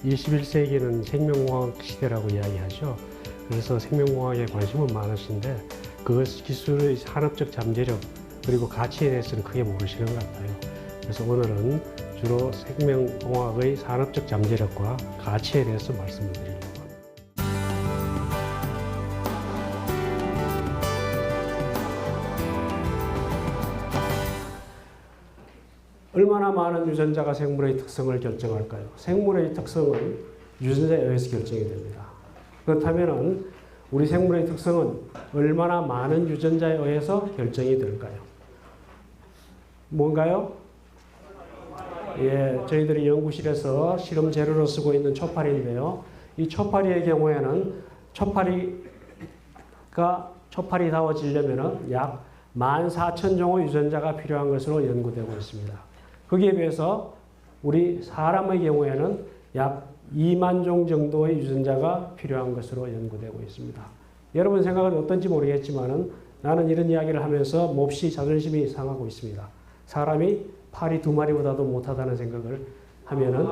21세기는 생명공학 시대라고 이야기하죠. 그래서 생명공학에 관심은 많으신데 그 기술의 산업적 잠재력 그리고 가치에 대해서는 크게 모르시는 것 같아요. 그래서 오늘은 주로 생명공학의 산업적 잠재력과 가치에 대해서 말씀을 드리려고 합니다. 얼마나 많은 유전자가 생물의 특성을 결정할까요? 생물의 특성은 유전자에 의해서 결정이 됩니다. 그렇다면 우리 생물의 특성은 얼마나 많은 유전자에 의해서 결정이 될까요? 뭔가요? 예, 저희들이 연구실에서 실험 재료로 쓰고 있는 초파리인데요. 이 초파리의 경우에는 초파리다워지려면 약 14,000종의 유전자가 필요한 것으로 연구되고 있습니다. 거기에 비해서 우리 사람의 경우에는 약 2만 종 정도의 유전자가 필요한 것으로 연구되고 있습니다. 여러분 생각은 어떤지 모르겠지만 나는 이런 이야기를 하면서 몹시 자존심이 상하고 있습니다. 사람이 파리 2마리보다도 못하다는 생각을 하면은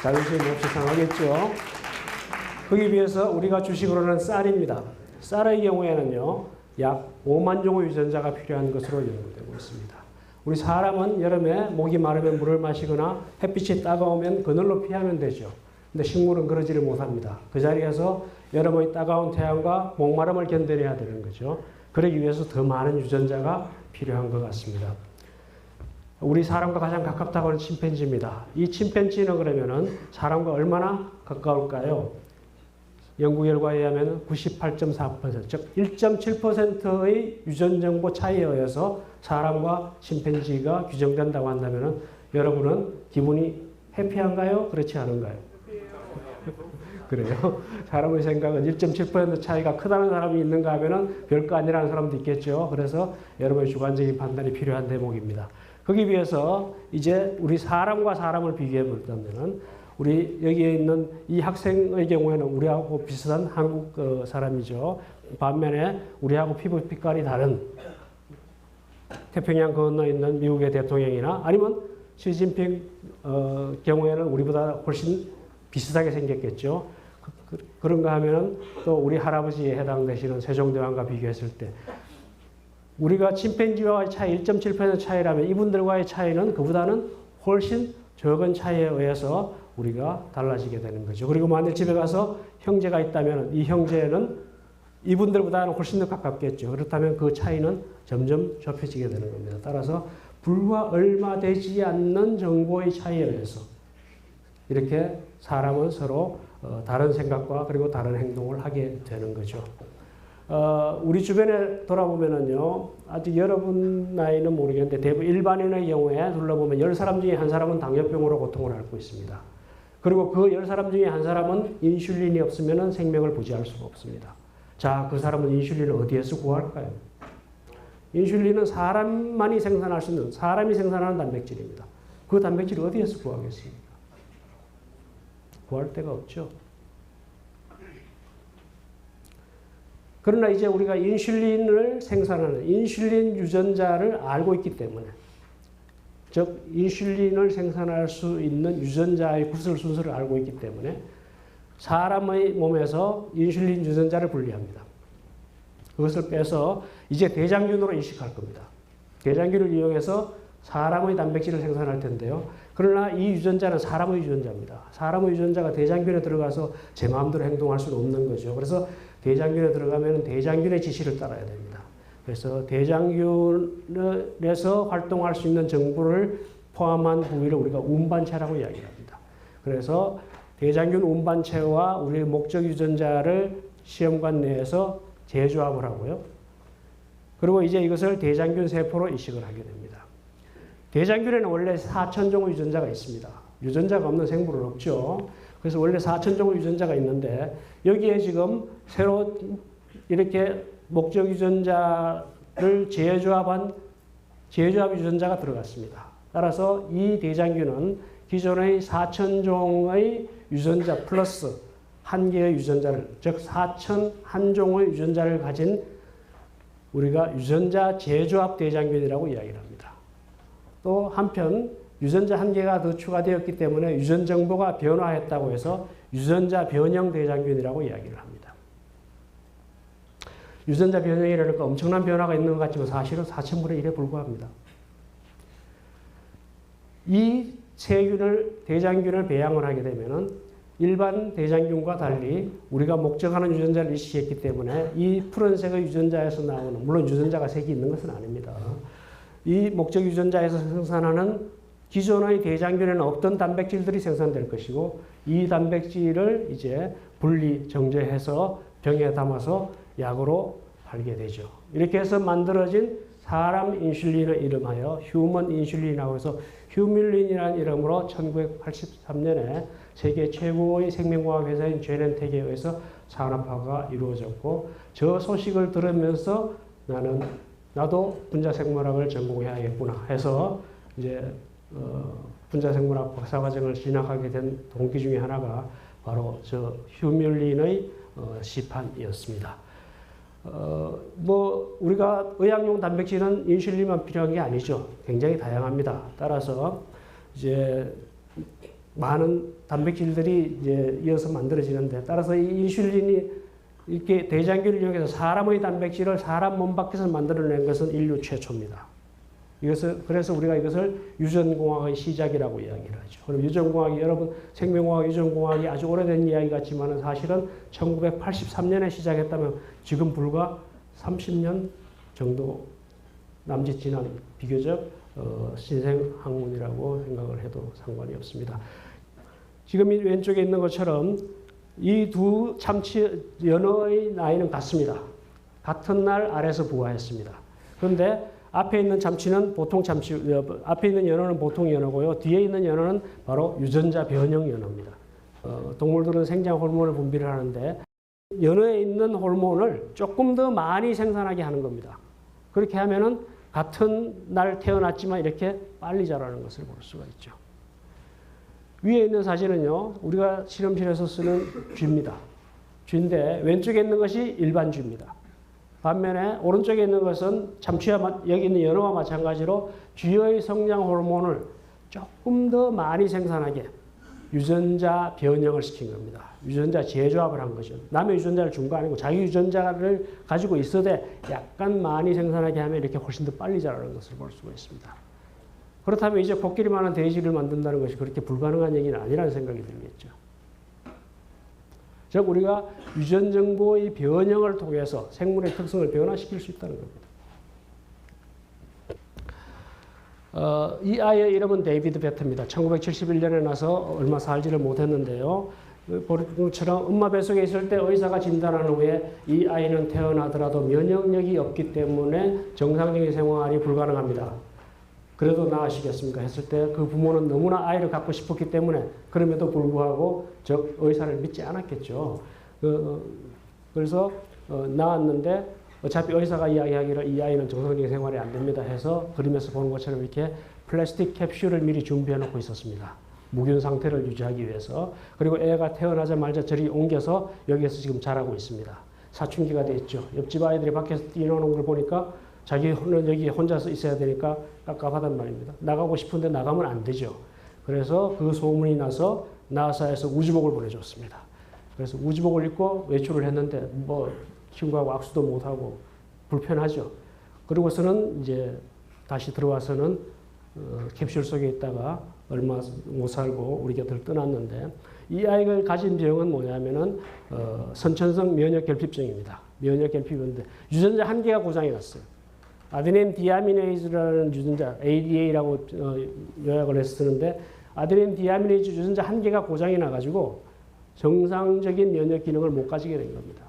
자존심이 몹시 상하겠죠. 거기에 비해서 우리가 주식으로는 쌀입니다. 쌀의 경우에는요, 약 5만 종의 유전자가 필요한 것으로 연구되고 있습니다. 우리 사람은 여름에 목이 마르면 물을 마시거나 햇빛이 따가우면 그늘로 피하면 되죠. 근데 식물은 그러지를 못합니다. 그 자리에서 여름의 따가운 태양과 목마름을 견뎌내야 되는 거죠. 그러기 위해서 더 많은 유전자가 필요한 것 같습니다. 우리 사람과 가장 가깝다고 하는 침팬지입니다. 이 침팬지는 그러면은 사람과 얼마나 가까울까요? 연구 결과에 의하면 98.4%, 즉 1.7%의 유전 정보 차이에 의해서 사람과 침팬지가 규정된다고 한다면 여러분은 기분이 해피한가요? 그렇지 않은가요? 그래요. 사람의 생각은 1.7% 차이가 크다는 사람이 있는가 하면 별거 아니라는 사람도 있겠죠. 그래서 여러분의 주관적인 판단이 필요한 대목입니다. 거기 비해서 이제 우리 사람과 사람을 비교해 본다면 우리 여기에 있는 이 학생의 경우에는 우리하고 비슷한 한국 사람이죠. 반면에 우리하고 피부 빛깔이 다른 태평양 건너에 있는 미국의 대통령이나 아니면 시진핑 경우에는 우리보다 훨씬 비슷하게 생겼겠죠. 그런가 하면 또 우리 할아버지에 해당되시는 세종대왕과 비교했을 때 우리가 침팬지와의 차이 1.7% 차이라면 이분들과의 차이는 그보다는 훨씬 적은 차이에 의해서 우리가 달라지게 되는 거죠. 그리고 만일 집에 가서 형제가 있다면 이 형제는 이분들보다는 훨씬 더 가깝겠죠. 그렇다면 그 차이는 점점 좁혀지게 되는 겁니다. 따라서 불과 얼마 되지 않는 정보의 차이에 의해서 이렇게 사람은 서로 다른 생각과 그리고 다른 행동을 하게 되는 거죠. 우리 주변에 돌아보면은요, 아직 여러분 나이는 모르겠는데 대부분 일반인의 경우에 둘러보면 10사람 중에 한 사람은 당뇨병으로 고통을 앓고 있습니다. 그리고 그 10사람 중에 한 사람은 인슐린이 없으면 생명을 부지할 수가 없습니다. 자, 그 사람은 인슐린을 어디에서 구할까요? 인슐린은 사람만이 생산할 수 있는, 사람이 생산하는 단백질입니다. 그 단백질을 어디에서 구하겠습니까? 구할 데가 없죠. 그러나 이제 우리가 인슐린을 생산하는 인슐린 유전자를 알고 있기 때문에, 즉 인슐린을 생산할 수 있는 유전자의 구설 순서를 알고 있기 때문에 사람의 몸에서 인슐린 유전자를 분리합니다. 그것을 빼서 이제 대장균으로 인식할 겁니다. 대장균을 이용해서 사람의 단백질을 생산할 텐데요. 그러나 이 유전자는 사람의 유전자입니다. 사람의 유전자가 대장균에 들어가서 제 마음대로 행동할 수는 없는 거죠. 그래서 대장균에 들어가면 대장균의 지시를 따라야 됩니다. 그래서 대장균에서 활동할 수 있는 정보를 포함한 부위를 우리가 운반체라고 이야기합니다. 그래서 대장균 운반체와 우리의 목적 유전자를 시험관 내에서 재조합을 하고요. 그리고 이제 이것을 대장균 세포로 이식을 하게 됩니다. 대장균에는 원래 4,000종의 유전자가 있습니다. 유전자가 없는 생물은 없죠. 그래서 원래 4,000종의 유전자가 있는데 여기에 지금 새로 이렇게 목적 유전자를 재조합 유전자가 들어갔습니다. 따라서 이 대장균은 기존의 4,000종의 유전자 플러스 한 개의 유전자를, 즉 4,001종의 유전자를 가진 우리가 유전자 재조합 대장균이라고 이야기를 합니다. 또 한편 유전자 한 개가 더 추가되었기 때문에 유전 정보가 변화했다고 해서 유전자 변형 대장균이라고 이야기를 합니다. 유전자 변형이라니까 엄청난 변화가 있는 것 같지만 사실은 4,000분의 1에 불과합니다. 이 세균을, 대장균을 배양을 하게 되면은 일반 대장균과 달리 우리가 목적하는 유전자를 일시했기 때문에 이 푸른색의 유전자에서 나오는, 물론 유전자가 색이 있는 것은 아닙니다. 이 목적 유전자에서 생산하는 기존의 대장균에는 없던 단백질들이 생산될 것이고 이 단백질을 이제 분리, 정제해서 병에 담아서 약으로 팔게 되죠. 이렇게 해서 만들어진 사람 인슐린을 이름하여 휴먼 인슐린이라고 해서 휴밀린이라는 이름으로 1983년에 세계 최고의 생명과학 회사인 제넨텍에 의해서 산업화가 이루어졌고 저 소식을 들으면서 나도 분자생물학을 전공해야겠구나 해서 이제 분자생물학 박사과정을 진학하게 된 동기 중에 하나가 바로 저 휴밀린의 시판이었습니다. 우리가 의학용 단백질은 인슐린만 필요한 게 아니죠. 굉장히 다양합니다. 따라서 이제 많은 단백질들이 이제 이어서 만들어지는데 따라서 이 인슐린이 이렇게 대장균을 이용해서 사람의 단백질을 사람 몸 밖에서 만들어낸 것은 인류 최초입니다. 그래서 우리가 이것을 유전공학의 시작이라고 이야기를 하죠. 그럼 유전공학이 여러분 생명공학, 유전공학이 아주 오래된 이야기 같지만 사실은 1983년에 시작했다면 지금 불과 30년 정도 남짓 지난 비교적 신생 학문이라고 생각을 해도 상관이 없습니다. 지금 이 왼쪽에 있는 것처럼 이 두 참치 연어의 나이는 같습니다. 같은 날 알에서 부화했습니다. 그런데 앞에 있는 참치는 보통 참치, 앞에 있는 연어는 보통 연어고요. 뒤에 있는 연어는 바로 유전자 변형 연어입니다. 동물들은 생장 호르몬을 분비를 하는데 연어에 있는 호르몬을 조금 더 많이 생산하게 하는 겁니다. 그렇게 하면은 같은 날 태어났지만 이렇게 빨리 자라는 것을 볼 수가 있죠. 위에 있는 사진은요, 우리가 실험실에서 쓰는 쥐입니다. 쥐인데 왼쪽에 있는 것이 일반 쥐입니다. 반면에 오른쪽에 있는 것은 참치와 여기 있는 연어와 마찬가지로 쥐의 성장 호르몬을 조금 더 많이 생산하게 유전자 변형을 시킨 겁니다. 유전자 재조합을 한 거죠. 남의 유전자를 준 거 아니고 자기 유전자를 가지고 있어도 약간 많이 생산하게 하면 이렇게 훨씬 더 빨리 자라는 것을 볼 수가 있습니다. 그렇다면 이제 코끼리 많은 돼지를 만든다는 것이 그렇게 불가능한 얘기는 아니라는 생각이 들겠죠. 즉 우리가 유전 정보의 변형을 통해서 생물의 특성을 변화시킬 수 있다는 겁니다. 이 아이의 이름은 데이비드 베트입니다. 1971년에 나서 얼마 살지를 못했는데요. 보는 것처럼 엄마 뱃속에 있을 때 의사가 진단한 후에 이 아이는 태어나더라도 면역력이 없기 때문에 정상적인 생활이 불가능합니다. 그래도 나으시겠습니까? 했을 때 그 부모는 너무나 아이를 갖고 싶었기 때문에 그럼에도 불구하고 즉 의사를 믿지 않았겠죠. 그래서 낳았는데 어차피 의사가 이야기하기를 이 아이는 정상적인 생활이 안 됩니다 해서 그림에서 보는 것처럼 이렇게 플라스틱 캡슐을 미리 준비해 놓고 있었습니다. 무균 상태를 유지하기 위해서. 그리고 애가 태어나자마자 저리 옮겨서 여기에서 지금 자라고 있습니다. 사춘기가 됐죠. 옆집 아이들이 밖에서 뛰노는 걸 보니까 자기는 여기 혼자서 있어야 되니까 깝깝하단 말입니다. 나가고 싶은데 나가면 안 되죠. 그래서 그 소문이 나서 나사에서 우주복을 보내줬습니다. 그래서 우주복을 입고 외출을 했는데 뭐 친구하고 악수도 못하고 불편하죠. 그러고서는 이제 다시 들어와서는 캡슐 속에 있다가 얼마 못 살고 우리 곁을 떠났는데 이 아이가 가진 병은 뭐냐면은 선천성 면역결핍증입니다. 면역결핍인데 유전자 한 개가 고장이 났어요. 아데닌 디아미네이즈라는 유전자 ADA라고 요약을 해서 쓰는데 아데닌 디아미네이즈 유전자 한 개가 고장이 나가지고 정상적인 면역 기능을 못 가지게 된 겁니다.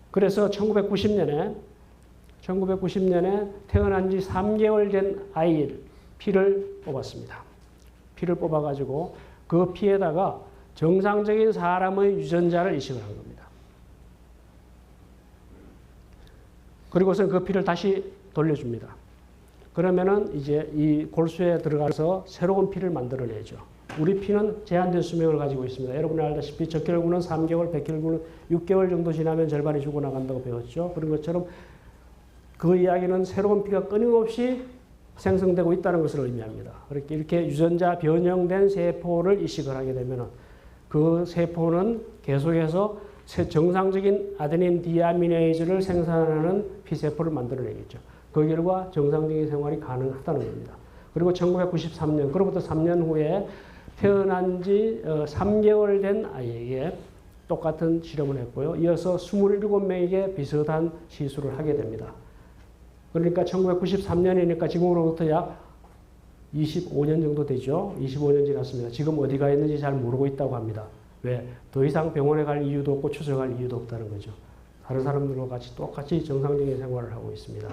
그래서 1990년에 태어난 지 3개월 된 아이 피를 뽑았습니다. 피를 뽑아가지고 그 피에다가 정상적인 사람의 유전자를 이식을 한 겁니다. 그리고서 그 피를 다시 돌려줍니다. 그러면은 이제 이 골수에 들어가서 새로운 피를 만들어내죠. 우리 피는 제한된 수명을 가지고 있습니다. 여러분이 알다시피 적혈구는 3개월, 백혈구는 6개월 정도 지나면 절반이 죽어나간다고 배웠죠. 그런 것처럼 그 이야기는 새로운 피가 끊임없이 생성되고 있다는 것을 의미합니다. 이렇게 유전자 변형된 세포를 이식을 하게 되면 그 세포는 계속해서 정상적인 아데닌 디아미네이즈를 생산하는 피세포를 만들어내겠죠. 그 결과 정상적인 생활이 가능하다는 겁니다. 그리고 1993년, 그로부터 3년 후에 태어난 지 3개월 된 아이에게 똑같은 실험을 했고요. 이어서 27명에게 비슷한 시술을 하게 됩니다. 그러니까 1993년이니까 지금으로부터 약 25년 정도 되죠. 25년 지났습니다. 지금 어디 가 있는지 잘 모르고 있다고 합니다. 왜? 더 이상 병원에 갈 이유도 없고 추적할 이유도 없다는 거죠. 다른 사람들과 같이 똑같이 정상적인 생활을 하고 있습니다.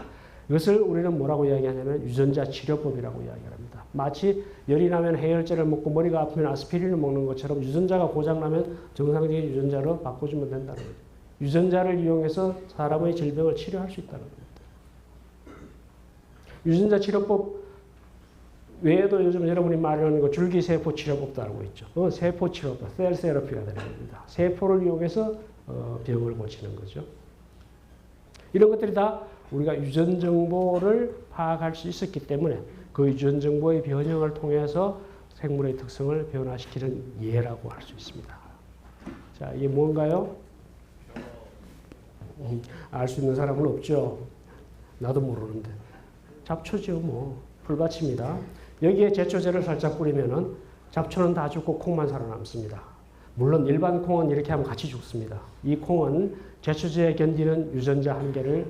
이것을 우리는 뭐라고 이야기하냐면 유전자 치료법이라고 이야기합니다. 마치 열이 나면 해열제를 먹고 머리가 아프면 아스피린을 먹는 것처럼 유전자가 고장나면 정상적인 유전자로 바꿔주면 된다는 거죠. 유전자를 이용해서 사람의 질병을 치료할 수 있다는 겁니다. 유전자 치료법 외에도 요즘 여러분이 말하는 거 줄기세포 치료법도 알고 있죠. 세포 치료법, 셀 세러피가 되는 겁니다. 세포를 이용해서 병을 고치는 거죠. 이런 것들이 다 우리가 유전 정보를 파악할 수 있었기 때문에 그 유전 정보의 변형을 통해서 생물의 특성을 변화시키는 예라고 할 수 있습니다. 자, 이게 뭔가요? 알 수 있는 사람은 없죠. 나도 모르는데. 잡초죠, 뭐. 풀밭입니다. 여기에 제초제를 살짝 뿌리면은 잡초는 다 죽고 콩만 살아남습니다. 물론 일반 콩은 이렇게 하면 같이 죽습니다. 이 콩은 제초제에 견디는 유전자 한계를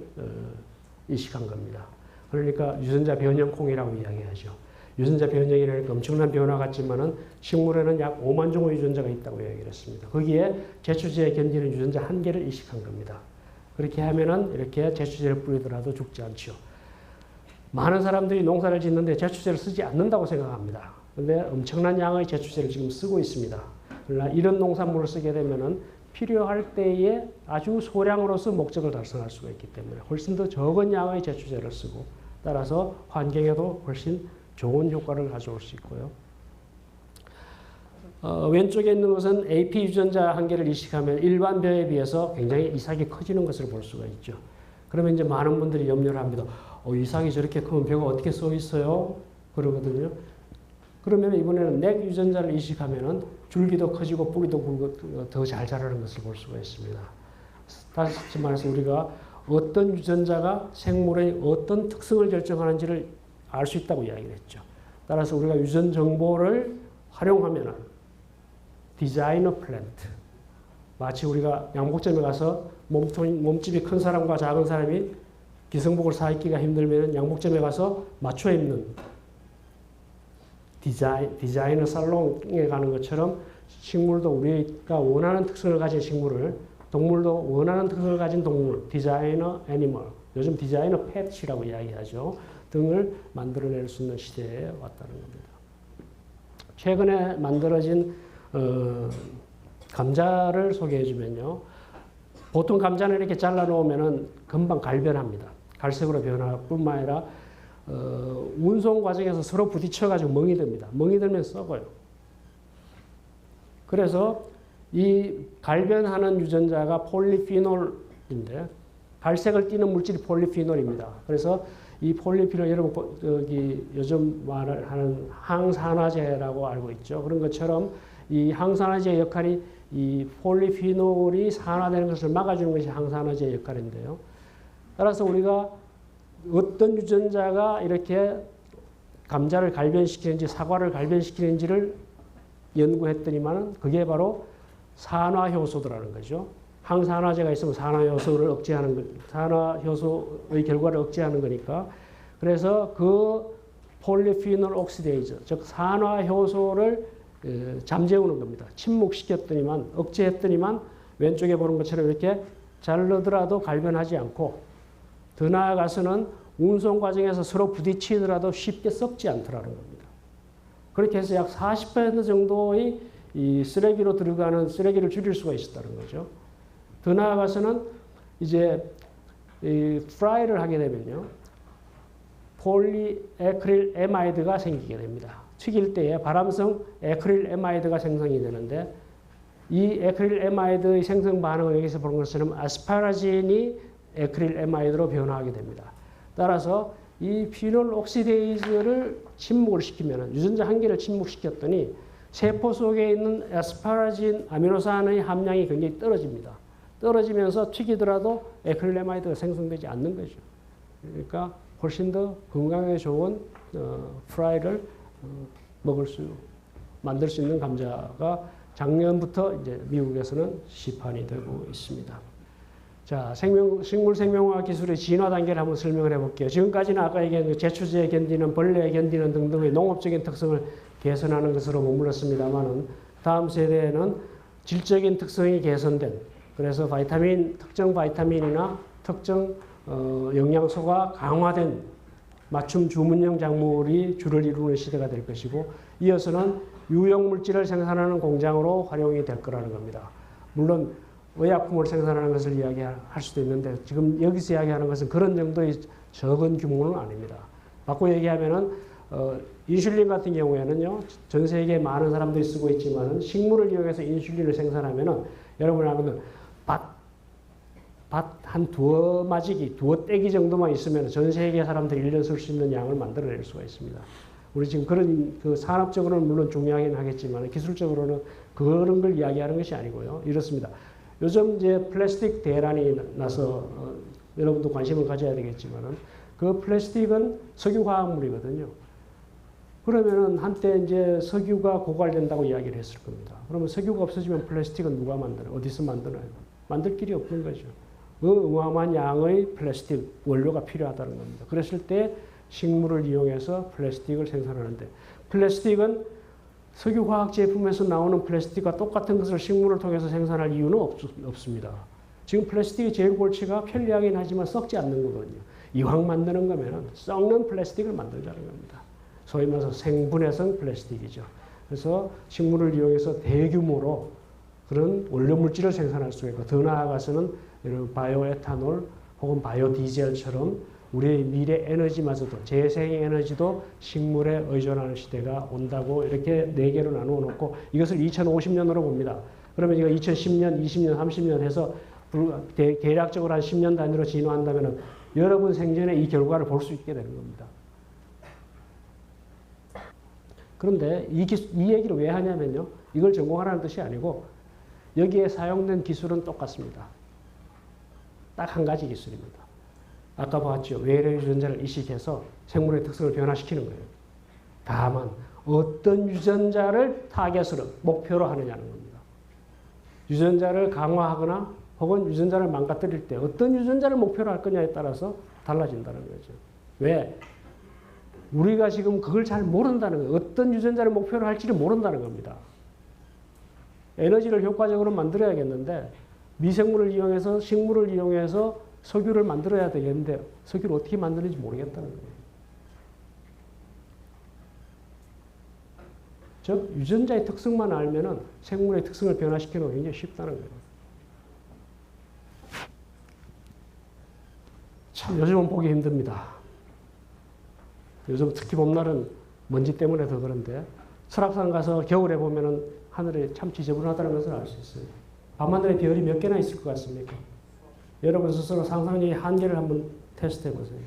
이식한 겁니다. 그러니까 유전자 변형 콩이라고 이야기하죠. 유전자 변형이라는 엄청난 변화 같지만은 식물에는 약 5만 종의 유전자가 있다고 이야기를 했습니다. 거기에 제초제에 견디는 유전자 한계를 이식한 겁니다. 그렇게 하면은 이렇게 제초제를 뿌리더라도 죽지 않죠. 많은 사람들이 농사를 짓는데 제초제를 쓰지 않는다고 생각합니다. 그런데 엄청난 양의 제초제를 지금 쓰고 있습니다. 그러나 이런 농산물을 쓰게 되면은 필요할 때에 아주 소량으로서 목적을 달성할 수가 있기 때문에 훨씬 더 적은 양의 제초제를 쓰고 따라서 환경에도 훨씬 좋은 효과를 가져올 수 있고요. 왼쪽에 있는 것은 AP 유전자 한계를 이식하면 일반 벼에 비해서 굉장히 이삭이 커지는 것을 볼 수가 있죠. 그러면 이제 많은 분들이 염려를 합니다. 이삭이 저렇게 크면 벼가 어떻게 써 있어요? 그러거든요. 그러면 이번에는 넥 유전자를 이식하면은 줄기도 커지고 뿌리도 굵고 더 잘 자라는 것을 볼 수가 있습니다. 다시 말해서 우리가 어떤 유전자가 생물의 어떤 특성을 결정하는지를 알 수 있다고 이야기를 했죠. 따라서 우리가 유전 정보를 활용하면은 디자이너 플랜트, 마치 우리가 양복점에 가서 몸집이 큰 사람과 작은 사람이 기성복을 사입기가 힘들면 양복점에 가서 맞춰 입는 디자이너 살롱에 가는 것처럼 식물도 우리가 원하는 특성을 가진 식물을, 동물도 원하는 특성을 가진 동물, 디자이너 애니멀, 요즘 디자이너 펫이라고 이야기하죠. 등을 만들어낼 수 있는 시대에 왔다는 겁니다. 최근에 만들어진 감자를 소개해 주면요. 보통 감자는 이렇게 잘라 놓으면은 금방 갈변합니다. 갈색으로 변할 뿐만 아니라 운송 과정에서 서로 부딪혀가지고 멍이 듭니다. 멍이 들면 썩어요. 그래서 이 갈변하는 유전자가 폴리피놀인데 갈색을 띠는 물질이 폴리피놀입니다. 그래서 이 폴리피놀 여러분 요즘 말을 하는 항산화제라고 알고 있죠. 그런 것처럼 이 항산화제의 역할이 이 폴리피놀이 산화되는 것을 막아주는 것이 항산화제의 역할인데요. 따라서 우리가 어떤 유전자가 이렇게 감자를 갈변시키는지 사과를 갈변시키는지를 연구했더니만 그게 바로 산화효소더라는 거죠. 항산화제가 있으면 산화효소를 억제하는 산화효소의 결과를 억제하는 거니까 그래서 그 폴리피놀 옥시데이즈 즉 산화효소를 잠재우는 겁니다. 침묵시켰더니만 억제했더니만 왼쪽에 보는 것처럼 이렇게 자르더라도 갈변하지 않고 더 나아가서는 운송 과정에서 서로 부딪히더라도 쉽게 썩지 않더라는 겁니다. 그렇게 해서 약 40% 정도의 이 쓰레기로 들어가는 쓰레기를 줄일 수가 있었다는 거죠. 더 나아가서는 이제 이 프라이를 하게 되면요. 폴리에크릴 에마이드가 생기게 됩니다. 튀길 때에 발암성 에크릴 에마이드가 생성이 되는데 이 에크릴 에마이드의 생성 반응을 여기서 보는 것처럼 아스파라진이 에크릴 에마이드로 변화하게 됩니다. 따라서 이 피놀 옥시데이즈를 침묵을 시키면 유전자 한 개를 침묵시켰더니 세포 속에 있는 에스파라진 아미노산의 함량이 굉장히 떨어집니다. 떨어지면서 튀기더라도 에크릴레마이드가 생성되지 않는 거죠. 그러니까 훨씬 더 건강에 좋은 프라이를 만들 수 있는 감자가 작년부터 이제 미국에서는 시판이 되고 있습니다. 자, 식물 생명화학 기술의 진화 단계를 한번 설명을 해볼게요. 지금까지는 아까 얘기한 제초제에 견디는 벌레에 견디는 등등의 농업적인 특성을 개선하는 것으로 머물렀습니다만은 다음 세대에는 질적인 특성이 개선된, 그래서 특정 바이타민이나 특정 영양소가 강화된 맞춤 주문형 작물이 주를 이루는 시대가 될 것이고, 이어서는 유용물질을 생산하는 공장으로 활용이 될 거라는 겁니다. 물론 의약품을 생산하는 것을 이야기할 수도 있는데 지금 여기서 이야기하는 것은 그런 정도의 적은 규모는 아닙니다. 바꿔 얘기하면은 인슐린 같은 경우에는요, 전 세계에 많은 사람들이 쓰고 있지만은 식물을 이용해서 인슐린을 생산하면은 여러분 아는 밭 한 두어 마지기, 두어 떼기 정도만 있으면 전 세계 사람들이 1년 쓸 수 있는 양을 만들어낼 수가 있습니다. 우리 지금 그런 산업적으로는 물론 중요하긴 하겠지만 기술적으로는 그런 걸 이야기하는 것이 아니고요. 이렇습니다. 요즘 이제 플라스틱 대란이 나서 여러분도 관심을 가져야 되겠지만은 그 플라스틱은 석유화학물이거든요. 그러면은 한때 이제 석유가 고갈된다고 이야기를 했을 겁니다. 그러면 석유가 없어지면 플라스틱은 누가 만들어요? 어디서 만드나요? 만들 길이 없는 거죠. 그 어마어마한 양의 플라스틱 원료가 필요하다는 겁니다. 그랬을 때 식물을 이용해서 플라스틱을 생산하는데, 플라스틱은 석유화학 제품에서 나오는 플라스틱과 똑같은 것을 식물을 통해서 생산할 이유는 없습니다. 지금 플라스틱의 제일 골치가 편리하긴 하지만 썩지 않는 거거든요. 이왕 만드는 거면 썩는 플라스틱을 만들자는 겁니다. 소위 말해서 생분해성 플라스틱이죠. 그래서 식물을 이용해서 대규모로 그런 원료 물질을 생산할 수 있고, 더 나아가서는 이런 바이오에탄올 혹은 바이오디젤처럼 우리의 미래 에너지마저도, 재생 에너지도 식물에 의존하는 시대가 온다고 이렇게 4개로 나누어 놓고 이것을 2050년으로 봅니다. 그러면 이거 2010년, 20년, 30년 해서 대략적으로 한 10년 단위로 진화한다면 여러분 생전에 이 결과를 볼 수 있게 되는 겁니다. 그런데 이 얘기를 왜 하냐면요, 이걸 전공하라는 뜻이 아니고 여기에 사용된 기술은 똑같습니다. 딱 한 가지 기술입니다. 아까 봤죠. 외래 유전자를 이식해서 생물의 특성을 변화시키는 거예요. 다만 어떤 유전자를 타겟으로, 목표로 하느냐는 겁니다. 유전자를 강화하거나 혹은 유전자를 망가뜨릴 때 어떤 유전자를 목표로 할 거냐에 따라서 달라진다는 거죠. 왜? 우리가 지금 그걸 잘 모른다는 거예요. 어떤 유전자를 목표로 할지를 모른다는 겁니다. 에너지를 효과적으로 만들어야겠는데 미생물을 이용해서, 식물을 이용해서 석유를 만들어야 되겠는데 석유를 어떻게 만드는지 모르겠다는 거예요. 즉 유전자의 특성만 알면은 생물의 특성을 변화시키는 건 굉장히 쉽다는 거예요. 참 요즘은 보기 힘듭니다. 요즘 특히 봄날은 먼지 때문에 더 그런데 설악산 가서 겨울에 보면은 하늘이 참 지저분하다는 것을 알 수 있어요. 밤하늘에 별이 몇 개나 있을 것 같습니까? 여러분 스스로 상상력의 한계를 한번 테스트해 보세요.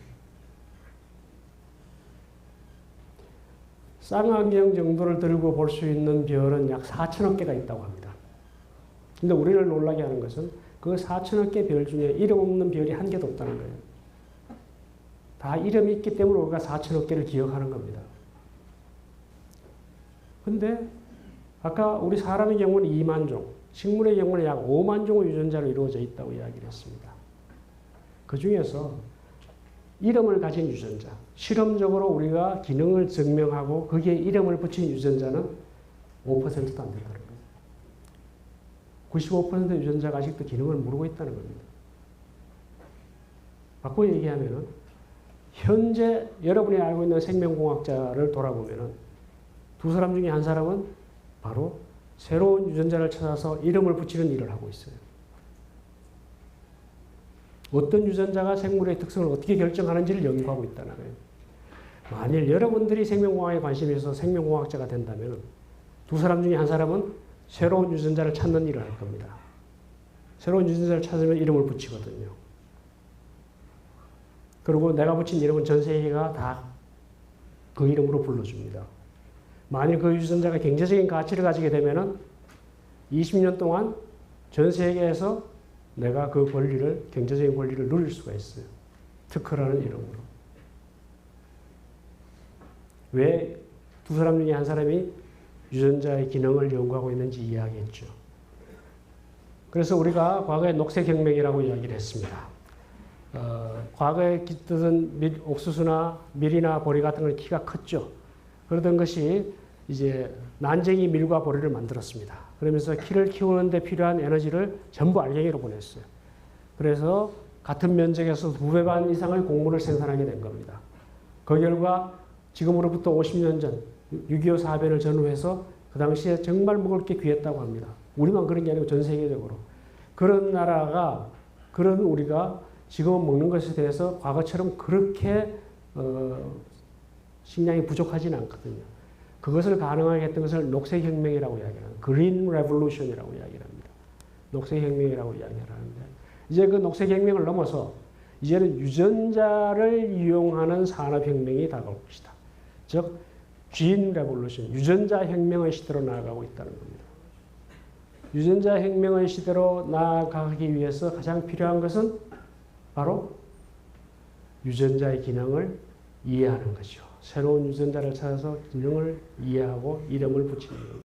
쌍안경 정도를 들고 볼 수 있는 별은 약 4천억 개가 있다고 합니다. 근데 우리를 놀라게 하는 것은 그 4천억 개 별 중에 이름 없는 별이 한 개도 없다는 거예요. 다 이름이 있기 때문에 우리가 4천억 개를 기억하는 겁니다. 근데 아까 우리 사람의 경우는 2만 종, 식물의 경우는 약 5만 종의 유전자로 이루어져 있다고 이야기를 했습니다. 그 중에서 이름을 가진 유전자, 실험적으로 우리가 기능을 증명하고 거기에 이름을 붙인 유전자는 5%도 안 된다는 거예요. 95%의 유전자가 아직도 기능을 모르고 있다는 겁니다. 바꿔 얘기하면 현재 여러분이 알고 있는 생명공학자를 돌아보면 두 사람 중에 한 사람은 바로 새로운 유전자를 찾아서 이름을 붙이는 일을 하고 있어요. 어떤 유전자가 생물의 특성을 어떻게 결정하는지를 연구하고 있다는 거예요. 만일 여러분들이 생명공학에 관심이 있어서 생명공학자가 된다면 두 사람 중에 한 사람은 새로운 유전자를 찾는 일을 할 겁니다. 새로운 유전자를 찾으면 이름을 붙이거든요. 그리고 내가 붙인 이름은 전 세계가 다 그 이름으로 불러줍니다. 만일 그 유전자가 경제적인 가치를 가지게 되면은 20년 동안 전 세계에서 내가 그 권리를, 경제적인 권리를 누릴 수가 있어요. 특허라는 이름으로. 왜 두 사람 중에 한 사람이 유전자의 기능을 연구하고 있는지 이야기했죠. 그래서 우리가 과거에 녹색혁명이라고 이야기를 했습니다. 과거에 깃드던 옥수수나 밀이나 보리 같은 건 키가 컸죠. 그러던 것이 이제 난쟁이 밀과 보리를 만들었습니다. 그러면서 키를 키우는데 필요한 에너지를 전부 알갱이로 보냈어요. 그래서 같은 면적에서 2배 반 이상의 곡물을 생산하게 된 겁니다. 그 결과 지금으로부터 50년 전 6.25 사변을 전후해서 그 당시에 정말 먹을 게 귀했다고 합니다. 우리만 그런 게 아니고 전 세계적으로. 그런 나라가, 그런 우리가 지금 먹는 것에 대해서 과거처럼 그렇게 식량이 부족하지는 않거든요. 그것을 가능하게 했던 것을 녹색혁명이라고 이야기합니다. 그린 레볼루션이라고 이야기를 합니다. 녹색혁명이라고 이야기를 하는데 이제 그 녹색혁명을 넘어서 이제는 유전자를 이용하는 산업혁명이 다가올 것이다. 즉 진 레볼루션, 유전자 혁명의 시대로 나아가고 있다는 겁니다. 유전자 혁명의 시대로 나아가기 위해서 가장 필요한 것은 바로 유전자의 기능을 이해하는 거죠. 새로운 유전자를 찾아서 기능을 이해하고 이름을 붙이는 겁니다.